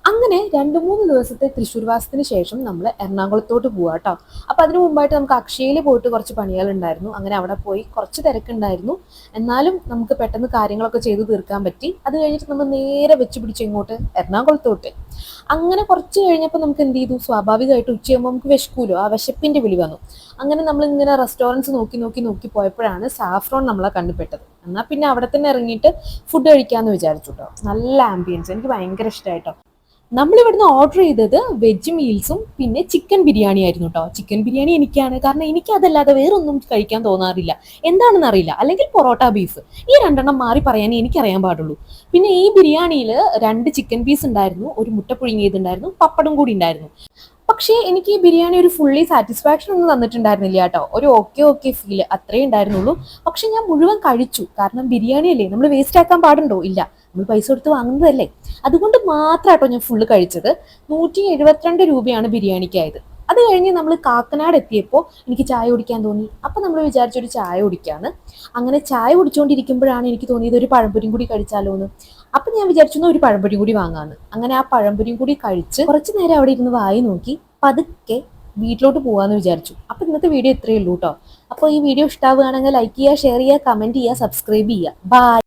അങ്ങനെ 2-3 ദിവസത്തെ തൃശ്ശൂർ വാസത്തിന് ശേഷം നമ്മൾ എറണാകുളത്തോട്ട് പോവാ കേട്ടോ. അപ്പോൾ അതിന് മുമ്പായിട്ട് നമുക്ക് അക്ഷയയിൽ പോയിട്ട് കുറച്ച് പണികളുണ്ടായിരുന്നു. അങ്ങനെ അവിടെ പോയി കുറച്ച് തിരക്കുണ്ടായിരുന്നു. എന്നാലും നമുക്ക് പെട്ടെന്ന് കാര്യങ്ങളൊക്കെ ചെയ്ത് തീർക്കാൻ പറ്റി. അത് കഴിഞ്ഞിട്ട് നമ്മൾ നേരെ വെച്ച് പിടിച്ച് ഇങ്ങോട്ട് എറണാകുളത്തോട്ട്. അങ്ങനെ കുറച്ച് കഴിഞ്ഞപ്പോൾ നമുക്ക് എന്ത് ചെയ്തു, സ്വാഭാവികമായിട്ട് ഉച്ചയാകുമ്പോൾ നമുക്ക് വിശക്കൂലോ, ആ വിശപ്പിൻ്റെ വിളി വന്നു. അങ്ങനെ നമ്മൾ ഇങ്ങനെ റെസ്റ്റോറൻറ്റ്സ് നോക്കി നോക്കി നോക്കി പോയപ്പോഴാണ് സാഫ്രോൺ നമ്മളെ കണ്ടുപെട്ടത്. എന്നാൽ പിന്നെ അവിടെ തന്നെ ഇറങ്ങിയിട്ട് ഫുഡ് കഴിക്കാമെന്ന് വിചാരിച്ചു കേട്ടോ. നല്ല ആംബിയൻസ്, എനിക്ക് ഭയങ്കര ഇഷ്ടമായിട്ടോ. നമ്മളിവിടുന്ന് ഓർഡർ ചെയ്തത് വെജ് മീൽസും പിന്നെ ചിക്കൻ ബിരിയാണി ആയിരുന്നു കേട്ടോ. ചിക്കൻ ബിരിയാണി എനിക്കാണ്, കാരണം എനിക്ക് അതല്ലാതെ വേറൊന്നും കഴിക്കാൻ തോന്നാറില്ല. എന്താണെന്ന് അറിയില്ല, അല്ലെങ്കിൽ പൊറോട്ട ബീഫ്, ഈ രണ്ടെണ്ണം മാറി പറയാനേ എനിക്കറിയാൻ പാടുള്ളൂ. പിന്നെ ഈ ബിരിയാണിയിൽ 2 ചിക്കൻ പീസ് ഉണ്ടായിരുന്നു, ഒരു മുട്ട പുഴുങ്ങിയതുണ്ടായിരുന്നു, പപ്പടം കൂടി ഉണ്ടായിരുന്നു. പക്ഷേ എനിക്ക് ഈ ബിരിയാണി ഒരു ഫുള്ളി സാറ്റിസ്ഫാക്ഷൻ ഒന്നും തന്നിട്ടുണ്ടായിരുന്നില്ല കേട്ടോ. ഒരു ഓക്കെ ഓക്കെ ഫീല് അത്രേ ഉണ്ടായിരുന്നുള്ളൂ. പക്ഷെ ഞാൻ മുഴുവൻ കഴിച്ചു, കാരണം ബിരിയാണി അല്ലേ, നമ്മൾ വേസ്റ്റ് ആക്കാൻ പാടുണ്ടോ? ഇല്ല, നമ്മൾ പൈസ കൊടുത്ത് വാങ്ങുന്നതല്ലേ. അതുകൊണ്ട് മാത്രമാട്ടോ ഞാൻ ഫുള്ള് കഴിച്ചത്. 172 രൂപയാണ് ബിരിയാണിക്കായത്. അത് കഴിഞ്ഞ് നമ്മൾ കാക്കനാട് എത്തിയപ്പോൾ എനിക്ക് ചായ കുടിക്കാൻ തോന്നി. അപ്പം നമ്മൾ വിചാരിച്ചൊരു ചായ കുടിക്കാന്ന്. അങ്ങനെ ചായ കുടിച്ചുകൊണ്ടിരിക്കുമ്പോഴാണ് എനിക്ക് തോന്നിയത് ഒരു പഴംപൊരിയും കൂടി കഴിച്ചാലോ എന്ന്. അപ്പം ഞാൻ വിചാരിച്ചു ഒരു പഴംപൊരി കൂടി വാങ്ങാന്ന്. അങ്ങനെ ആ പഴംപൊരിയും കൂടി കഴിച്ച് കുറച്ച് നേരം അവിടെ ഇരുന്ന് വായി നോക്കി പതുക്കെ വീട്ടിലോട്ട് പോകാമെന്ന് വിചാരിച്ചു. അപ്പം ഇന്നത്തെ വീഡിയോ ഇത്രയേ ഉള്ളൂ കേട്ടോ. അപ്പോൾ ഈ വീഡിയോ ഇഷ്ടമാവുകയാണെങ്കിൽ ലൈക്ക് ചെയ്യുക, ഷെയർ ചെയ്യുക, കമൻറ്റ് ചെയ്യുക, സബ്സ്ക്രൈബ് ചെയ്യുക. ബൈ.